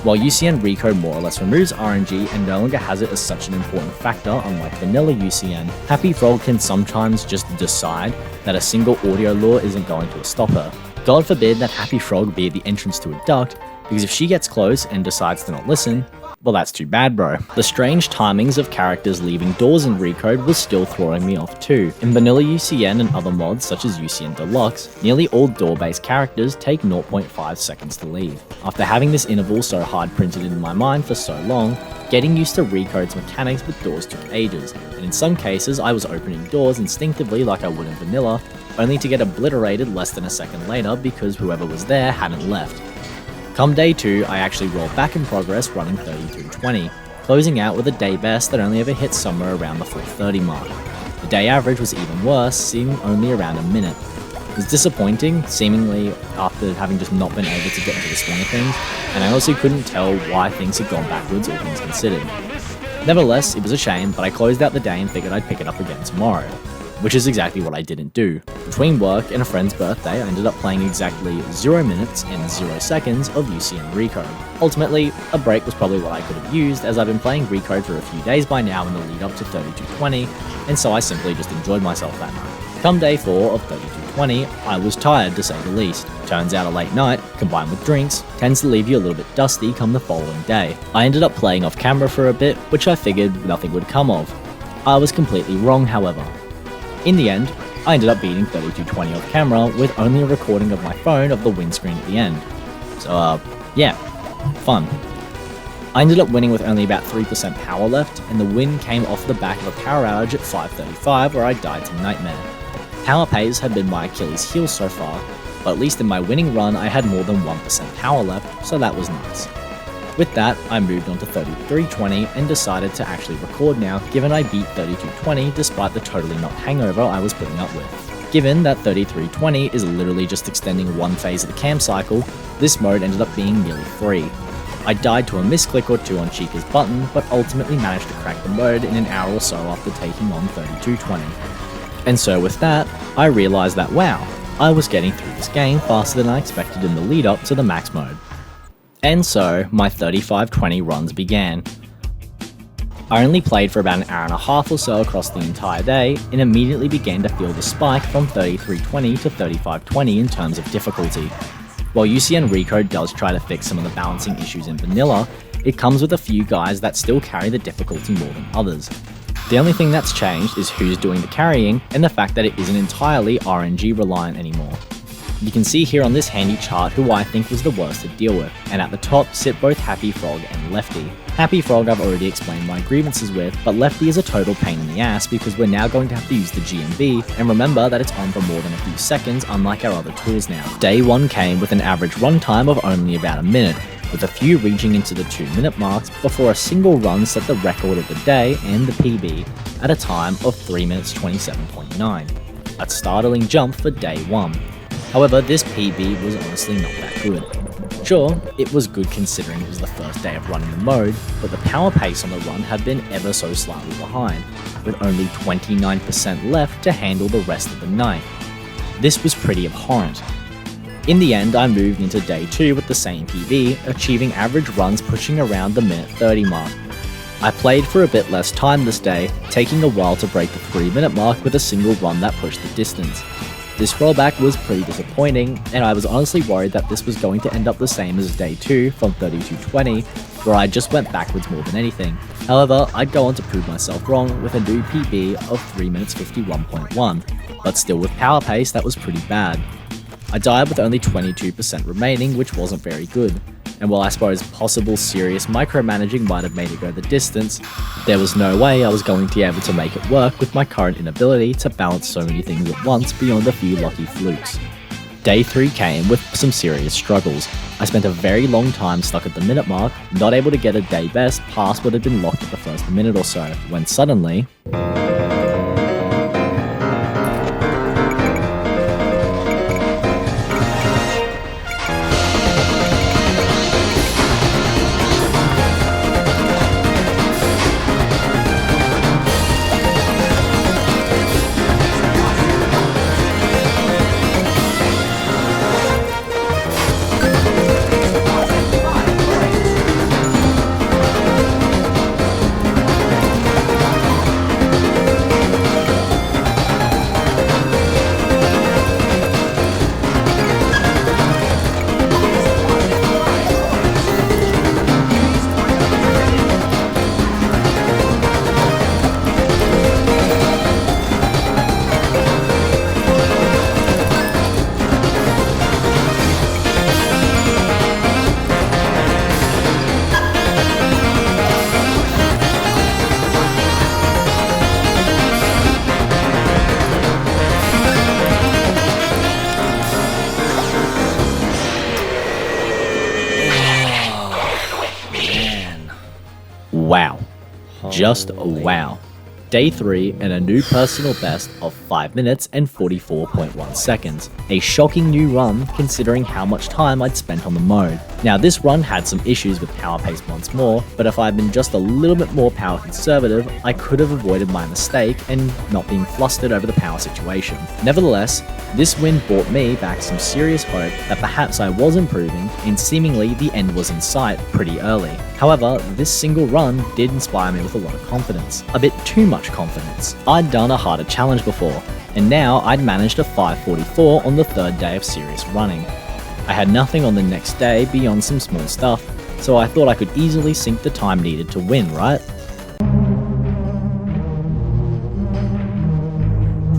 While UCN Recode more or less removes RNG and no longer has it as such an important factor, unlike vanilla UCN, Happy Frog can sometimes just decide that a single audio lure isn't going to stop her. God forbid that Happy Frog be at the entrance to a duct, because if she gets close and decides to not listen, well, that's too bad, bro. The strange timings of characters leaving doors in Recode was still throwing me off too. In vanilla UCN and other mods such as UCN Deluxe, nearly all door-based characters take 0.5 seconds to leave. After having this interval so hard printed in my mind for so long, getting used to Recode's mechanics with doors took ages, and in some cases I was opening doors instinctively like I would in vanilla, only to get obliterated less than a second later because whoever was there hadn't left. Come day 2, I actually rolled back in progress running 32/20, closing out with a day best that only ever hit somewhere around the 4:30 mark. The day average was even worse, sitting only around a minute. It was disappointing, seemingly after having just not been able to get into the swing of things, and I also couldn't tell why things had gone backwards, all things considered. Nevertheless, it was a shame, but I closed out the day and figured I'd pick it up again tomorrow, which is exactly what I didn't do. Between work and a friend's birthday, I ended up playing exactly 0 minutes and 0 seconds of UCN Recode. Ultimately, a break was probably what I could have used, as I've been playing Recode for a few days by now in the lead up to 32/20, and so I simply just enjoyed myself that night. Come day 4 of 32/20, I was tired to say the least. Turns out a late night, combined with drinks, tends to leave you a little bit dusty come the following day. I ended up playing off camera for a bit, which I figured nothing would come of. I was completely wrong, however. In the end, I ended up beating 32/20 off camera with only a recording of my phone of the windscreen at the end. So yeah, fun. I ended up winning with only about 3% power left, and the win came off the back of a power outage at 5:35 where I died to Nightmare. Power pays had been my Achilles heel so far, but at least in my winning run I had more than 1% power left, so that was nice. With that, I moved on to 33/20 and decided to actually record now, given I beat 32/20 despite the totally not hangover I was putting up with. Given that 33/20 is literally just extending one phase of the cam cycle, this mode ended up being nearly free. I died to a misclick or two on Chica's button, but ultimately managed to crack the mode in an hour or so after taking on 32/20. And so with that, I realised that wow, I was getting through this game faster than I expected in the lead up to the max mode. And so, my 35/20 runs began. I only played for about an hour and a half or so across the entire day, and immediately began to feel the spike from 33/20 to 35/20 in terms of difficulty. While UCN Recode does try to fix some of the balancing issues in vanilla, it comes with a few guys that still carry the difficulty more than others. The only thing that's changed is who's doing the carrying, and the fact that it isn't entirely RNG reliant anymore. You can see here on this handy chart who I think was the worst to deal with, and at the top sit both Happy Frog and Lefty. Happy Frog I've already explained my grievances with, but Lefty is a total pain in the ass because we're now going to have to use the GMB, and remember that it's on for more than a few seconds unlike our other tools now. Day 1 came with an average runtime of only about a minute, with a few reaching into the 2-minute marks before a single run set the record of the day and the PB at a time of 3 minutes 27.9. A startling jump for day 1. However, this PB was honestly not that good. Sure, it was good considering it was the first day of running the mode, but the power pace on the run had been ever so slightly behind, with only 29% left to handle the rest of the night. This was pretty abhorrent. In the end, I moved into day 2 with the same PB, achieving average runs pushing around the minute 30 mark. I played for a bit less time this day, taking a while to break the 3-minute mark with a single run that pushed the distance. This rollback was pretty disappointing, and I was honestly worried that this was going to end up the same as day 2 from 32:20, where I just went backwards more than anything. However, I'd go on to prove myself wrong with a new PB of 3 minutes 51.1, but still with power pace that was pretty bad. I died with only 22% remaining, which wasn't very good, and while I suppose possible serious micromanaging might have made it go the distance, there was no way I was going to be able to make it work with my current inability to balance so many things at once beyond a few lucky flukes. Day 3 came with some serious struggles. I spent a very long time stuck at the minute mark, not able to get a day best past what had been locked at the first minute or so, when suddenly... Wow. Just wow. Day 3 and a new personal best of 5 minutes and 44.1 seconds. A shocking new run considering how much time I'd spent on the mode. Now this run had some issues with power pace once more, but if I'd been just a little bit more power conservative, I could have avoided my mistake and not being flustered over the power situation. Nevertheless, this win brought me back some serious hope that perhaps I was improving and seemingly the end was in sight pretty early. However, this single run did inspire me with a lot of confidence. A bit too much confidence. I'd done a harder challenge before, and now I'd managed a 5:44 on the third day of serious running. I had nothing on the next day beyond some small stuff, so I thought I could easily sink the time needed to win, right?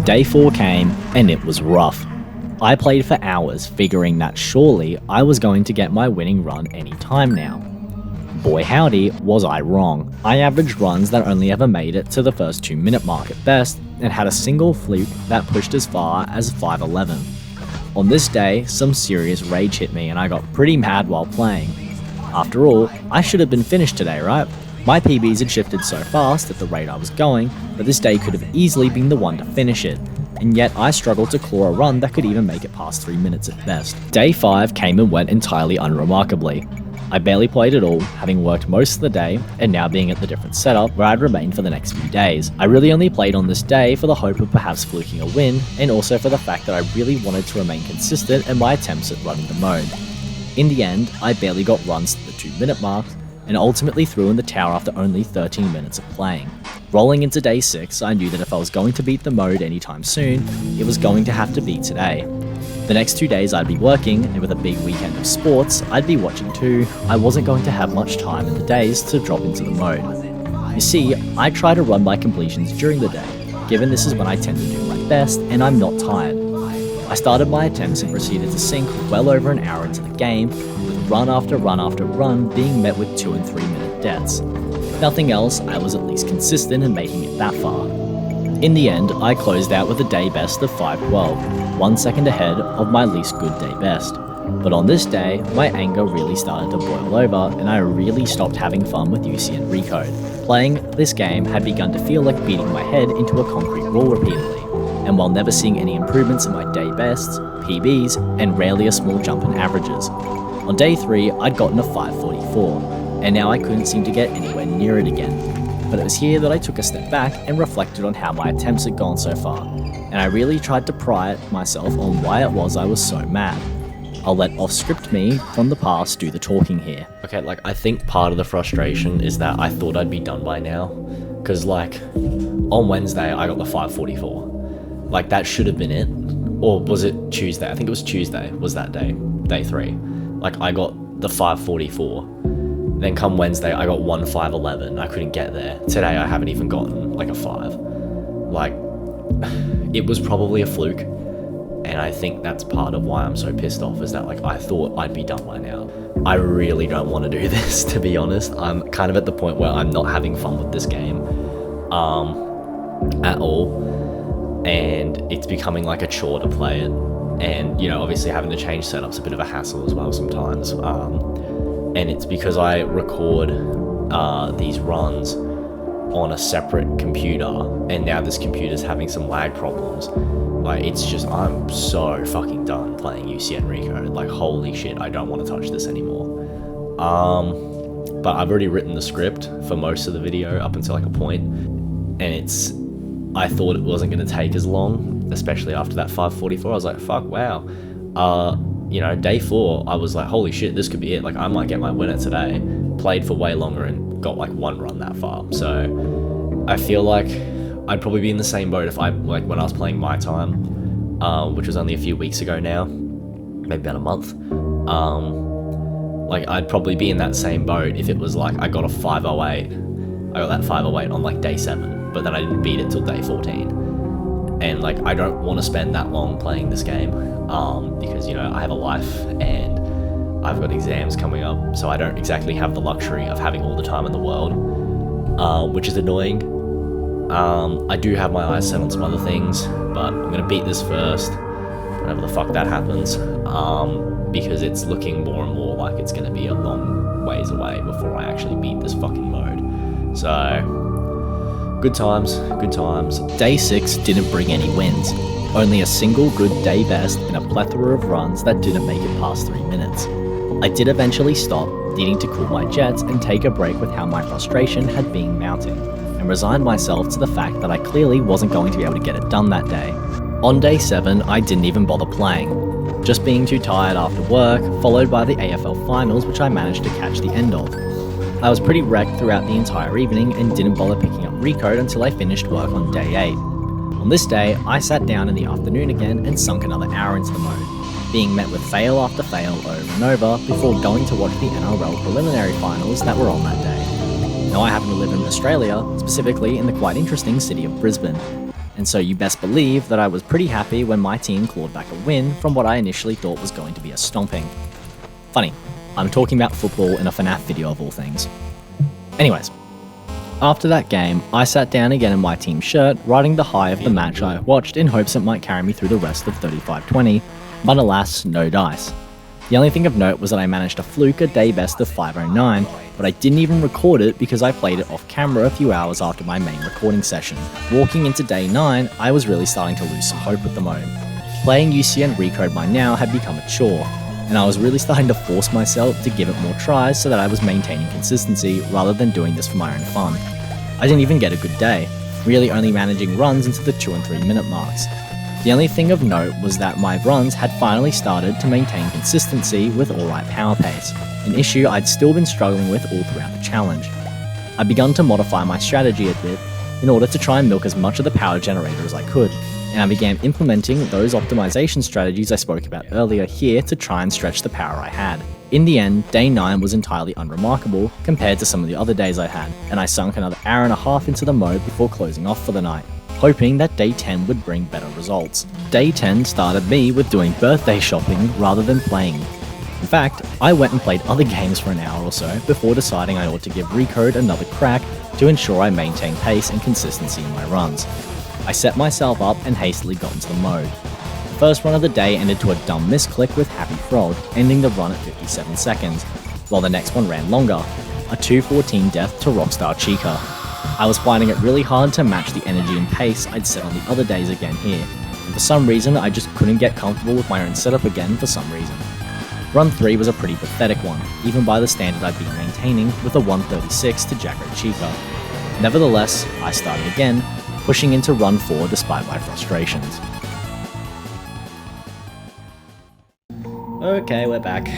Day 4 came, and it was rough. I played for hours, figuring that surely I was going to get my winning run any time now. Boy howdy, was I wrong. I averaged runs that only ever made it to the first 2 minute mark at best, and had a single fluke that pushed as far as 5:11. On this day, some serious rage hit me and I got pretty mad while playing. After all, I should have been finished today, right? My PBs had shifted so fast at the rate I was going that this day could have easily been the one to finish it, and yet I struggled to claw a run that could even make it past 3 minutes at best. Day 5 came and went entirely unremarkably. I barely played at all, having worked most of the day, and now being at the different setup where I'd remain for the next few days. I really only played on this day for the hope of perhaps fluking a win, and also for the fact that I really wanted to remain consistent in my attempts at running the mode. In the end, I barely got runs to the 2 minute mark, and ultimately threw in the towel after only 13 minutes of playing. Rolling into day 6, I knew that if I was going to beat the mode anytime soon, it was going to have to be today. The next 2 days I'd be working, and with a big weekend of sports, I'd be watching too. I wasn't going to have much time in the days to drop into the mode. You see, I try to run my completions during the day, given this is when I tend to do my best and I'm not tired. I started my attempts and proceeded to sink well over an hour into the game, with run after run after run being met with 2 and 3 minute deaths. If nothing else, I was at least consistent in making it that far. In the end, I closed out with a day best of 5:12, 1 second ahead of my least good day best. But on this day, my anger really started to boil over and I really stopped having fun with UCN Recode. Playing this game had begun to feel like beating my head into a concrete wall repeatedly, and while never seeing any improvements in my day bests, PBs, and rarely a small jump in averages. On day 3, I'd gotten a 5:44, and now I couldn't seem to get anywhere near it again. But it was here that I took a step back and reflected on how my attempts had gone so far, and I really tried to pry at myself on why it was I was so mad. I'll let off-script me from the past do the talking here. Okay, I think part of the frustration is that I thought I'd be done by now, because on Wednesday I got the 5:44. That should have been it, or was it Tuesday? I think it was Tuesday was that day, day 3. Like I got the 5:44. Then come Wednesday, I got 1:5:11. I couldn't get there. Today, I haven't even gotten like a 5. Like, it was probably a fluke. And I think that's part of why I'm so pissed off, is that like I thought I'd be done by now. I really don't want to do this, to be honest. I'm kind of at the point where I'm not having fun with this game at all. And it's becoming like a chore to play it. And, you know, obviously having to change setup's a bit of a hassle as well sometimes. And it's because I record these runs on a separate computer, and now this computer's having some lag problems. Like, it's just, I'm so fucking done playing UCN Recode. Like, holy shit, I don't want to touch this anymore. But I've already written the script for most of the video up until like a point, and I thought it wasn't going to take as long, especially after that 5:44. I was like, fuck, wow. You know, day 4, I was like, holy shit, this could be it. Like, I might get my winner today. Played for way longer and got like 1 run that far. So I feel like I'd probably be in the same boat if like when I was playing my time, which was only a few weeks ago now, maybe about a month. Like, I'd probably be in that same boat if it was like I got a 5:08. I got that 5:08 on like day 7, but then I didn't beat it till day 14. And like, I don't want to spend that long playing this game, because, you know, I have a life and I've got exams coming up, so I don't exactly have the luxury of having all the time in the world, which is annoying. I do have my eyes set on some other things, but I'm going to beat this first, whenever the fuck that happens, because it's looking more and more like it's going to be a long ways away before I actually beat this fucking mode. So good times, good times. Day 6 didn't bring any wins, only a single good day best and a plethora of runs that didn't make it past 3 minutes. I did eventually stop, needing to cool my jets and take a break with how my frustration had been mounting, and resigned myself to the fact that I clearly wasn't going to be able to get it done that day. On day 7, I didn't even bother playing, just being too tired after work, followed by the AFL finals, which I managed to catch the end of. I was pretty wrecked throughout the entire evening and didn't bother picking up Recode until I finished work on day 8. On this day, I sat down in the afternoon again and sunk another hour into the mode, being met with fail after fail over and over before going to watch the NRL preliminary finals that were on that day. Now, I happen to live in Australia, specifically in the quite interesting city of Brisbane, and so you best believe that I was pretty happy when my team clawed back a win from what I initially thought was going to be a stomping. Funny, I'm talking about football in a FNAF video of all things. Anyways, after that game, I sat down again in my team shirt, riding the high of the match I watched in hopes it might carry me through the rest of 35-20, but alas, no dice. The only thing of note was that I managed to fluke a day best of 5:09, but I didn't even record it because I played it off camera a few hours after my main recording session. Walking into day 9, I was really starting to lose some hope with the mode. Playing UCN Recode by now had become a chore, and I was really starting to force myself to give it more tries so that I was maintaining consistency rather than doing this for my own fun. I didn't even get a good day, really only managing runs into the 2 and 3 minute marks. The only thing of note was that my runs had finally started to maintain consistency with alright power pace, an issue I'd still been struggling with all throughout the challenge. I'd begun to modify my strategy a bit in order to try and milk as much of the power generator as I could, and I began implementing those optimization strategies I spoke about earlier here to try and stretch the power I had. In the end, day 9 was entirely unremarkable compared to some of the other days I had, and I sunk another hour and a half into the mode before closing off for the night, hoping that day 10 would bring better results. Day 10 started me with doing birthday shopping rather than playing. In fact, I went and played other games for an hour or so before deciding I ought to give Recode another crack to ensure I maintain pace and consistency in my runs. I set myself up and hastily got into the mode. The first run of the day ended to a dumb misclick with Happy Frog, ending the run at 57 seconds, while the next one ran longer, a 2:14 death to Rockstar Chica. I was finding it really hard to match the energy and pace I'd set on the other days again here, and for some reason I just couldn't get comfortable with my own setup again for some reason. Run 3 was a pretty pathetic one, even by the standard I'd been maintaining with a 1:36 to Jacko Chica. Nevertheless, I started again, pushing into run 4 despite my frustrations. Okay, we're back.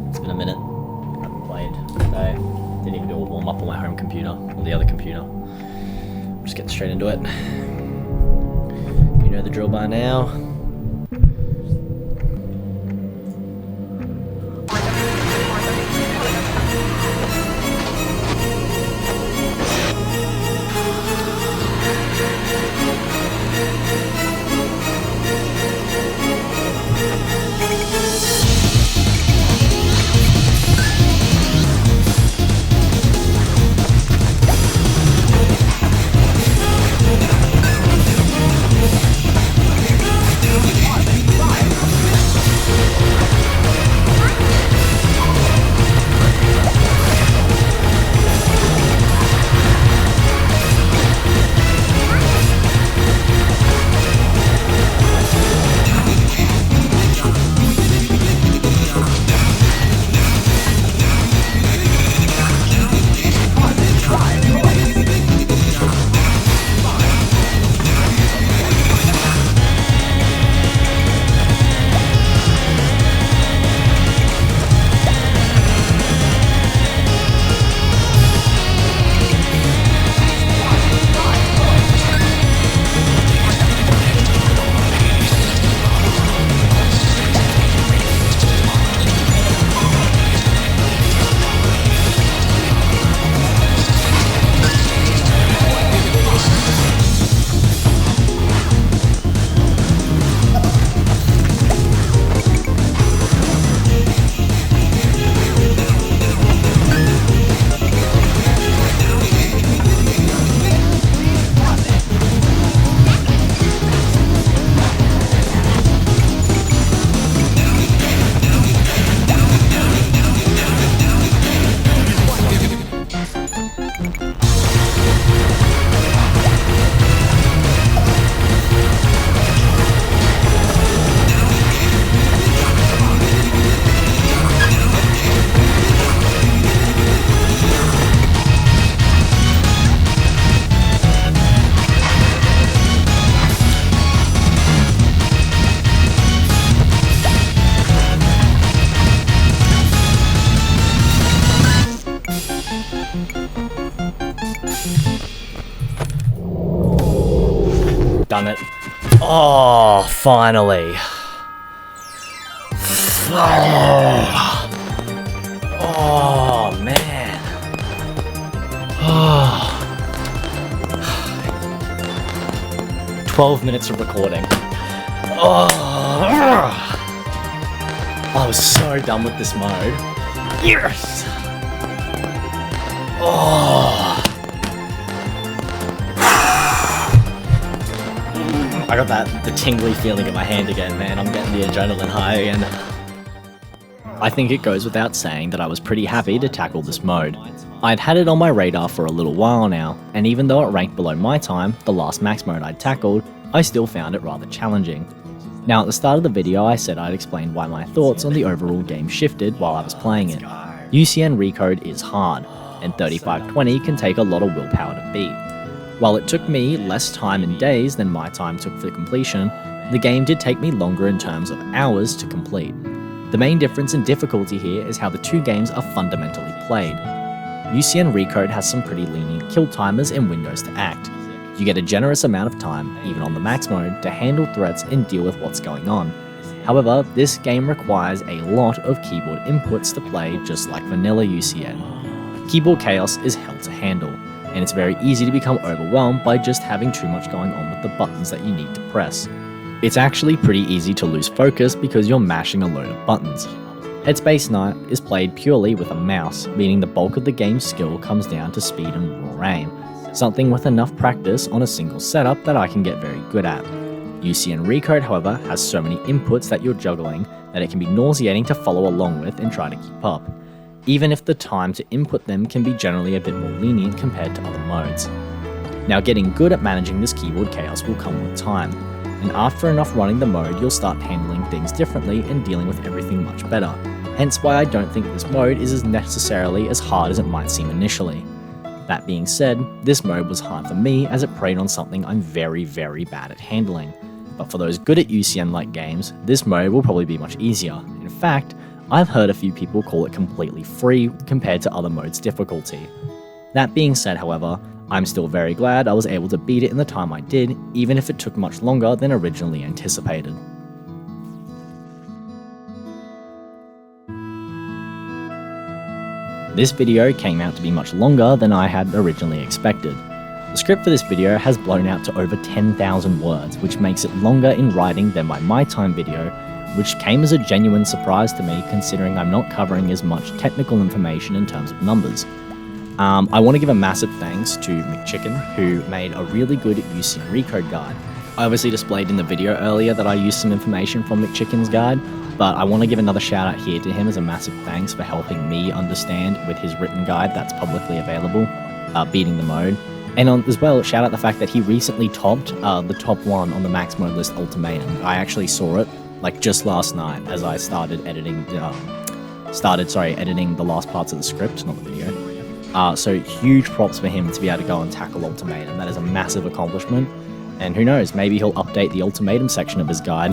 It's been a minute. I haven't played today. Didn't even do a warm up on my home computer, or the other computer. Just get straight into it. You know the drill by now. Done it. Oh, finally. Oh, man. Oh. 12 minutes of recording. Oh. I was so done with this mode. Yes. Oh. I got the tingly feeling in my hand again, man. I'm getting the adrenaline high again. I think it goes without saying that I was pretty happy to tackle this mode. I'd had it on my radar for a little while now, and even though it ranked below my time, the last max mode I'd tackled, I still found it rather challenging. Now at the start of the video I said I'd explain why my thoughts on the overall game shifted while I was playing it. UCN Recode is hard, and 3520 can take a lot of willpower to beat. While it took me less time and days than my time took for completion, the game did take me longer in terms of hours to complete. The main difference in difficulty here is how the two games are fundamentally played. UCN Recode has some pretty lenient kill timers and windows to act. You get a generous amount of time, even on the max mode, to handle threats and deal with what's going on. However, this game requires a lot of keyboard inputs to play just like vanilla UCN. Keyboard chaos is hell to handle, and it's very easy to become overwhelmed by just having too much going on with the buttons that you need to press. It's actually pretty easy to lose focus because you're mashing a load of buttons. Headspace Night is played purely with a mouse, meaning the bulk of the game's skill comes down to speed and raw aim, something with enough practice on a single setup that I can get very good at. UCN Recode, however, has so many inputs that you're juggling that it can be nauseating to follow along with and try to keep up, even if the time to input them can be generally a bit more lenient compared to other modes. Now, getting good at managing this keyboard chaos will come with time, and after enough running the mode you'll start handling things differently and dealing with everything much better, hence why I don't think this mode is as necessarily as hard as it might seem initially. That being said, this mode was hard for me as it preyed on something I'm very bad at handling, but for those good at UCN-like games, this mode will probably be much easier. In fact, I've heard a few people call it completely free compared to other modes' difficulty. That being said, however, I'm still very glad I was able to beat it in the time I did, even if it took much longer than originally anticipated. This video came out to be much longer than I had originally expected. The script for this video has blown out to over 10,000 words, which makes it longer in writing than my time video, which came as a genuine surprise to me considering I'm not covering as much technical information in terms of numbers. I want to give a massive thanks to McChicken, who made a really good UCN Recode guide. I obviously displayed in the video earlier that I used some information from McChicken's guide, but I want to give another shout out here to him as a massive thanks for helping me understand with his written guide that's publicly available, beating the mode. And as well, shout out the fact that he recently topped the top 1 on the max mode list Ultimatum. I actually saw it like just last night as I started editing editing the last parts of the script, not the video. So huge props for him to be able to go and tackle Ultimatum. That is a massive accomplishment. And who knows, maybe he'll update the Ultimatum section of his guide,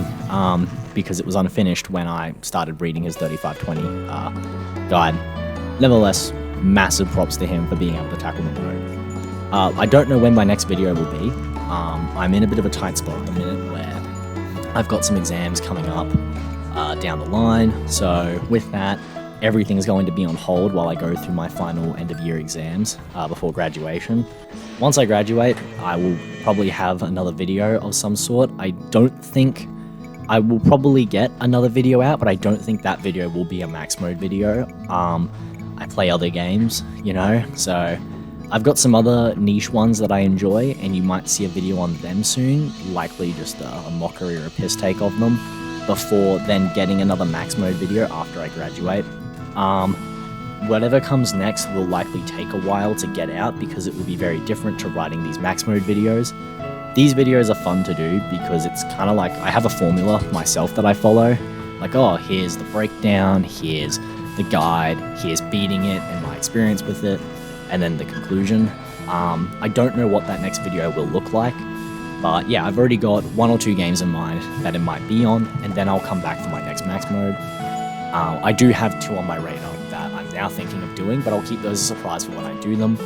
because it was unfinished when I started reading his 3520 guide. Nevertheless, massive props to him for being able to tackle the mode. I don't know when my next video will be. I'm in a bit of a tight spot at the minute where I've got some exams coming up down the line. So with that, everything's going to be on hold while I go through my final end of year exams before graduation. Once I graduate, I will probably have another video of some sort. I don't think I will probably get another video out, but I don't think that video will be a max mode video. I play other games, you know, so I've got some other niche ones that I enjoy, and you might see a video on them soon, likely just a mockery or a piss take of them, before then getting another max mode video after I graduate. Whatever comes next will likely take a while to get out because it will be very different to writing these max mode videos. These videos are fun to do because it's kind of like I have a formula myself that I follow. Like, oh, here's the breakdown, here's the guide, here's beating it and my experience with it, and then the conclusion. I don't know what that next video will look like, but yeah, I've already got 1 or 2 games in mind that it might be on, and then I'll come back for my next max mode. I do have 2 on my radar that I'm now thinking of doing, but I'll keep those a surprise for when I do them.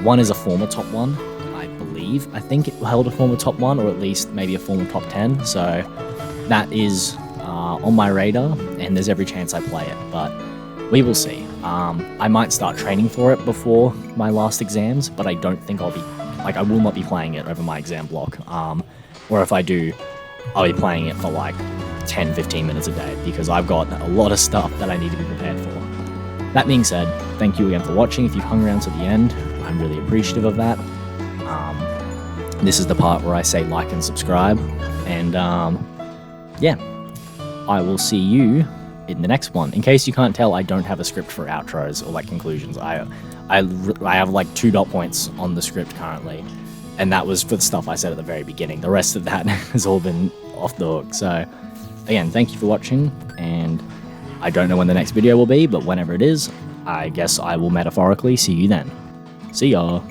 One is a former top 1, I believe. I think it held a former top 1, or at least maybe a former top 10, so that is on my radar, and there's every chance I play it, but we will see. I might start training for it before my last exams, but I don't think I'll be, like, I will not be playing it over my exam block, or if I do, I'll be playing it for like 10-15 minutes a day, because I've got a lot of stuff that I need to be prepared for. That being said, thank you again for watching. If you've hung around to the end, I'm really appreciative of that. This is the part where I say like and subscribe, and yeah, I will see you in the next one. In case you can't tell, I don't have a script for outros or like conclusions. I have like 2 dot points on the script currently, and that was for the stuff I said at the very beginning. The rest of that has all been off the hook. So again, thank you for watching, and I don't know when the next video will be, but whenever it is, I guess I will metaphorically see you then. See ya!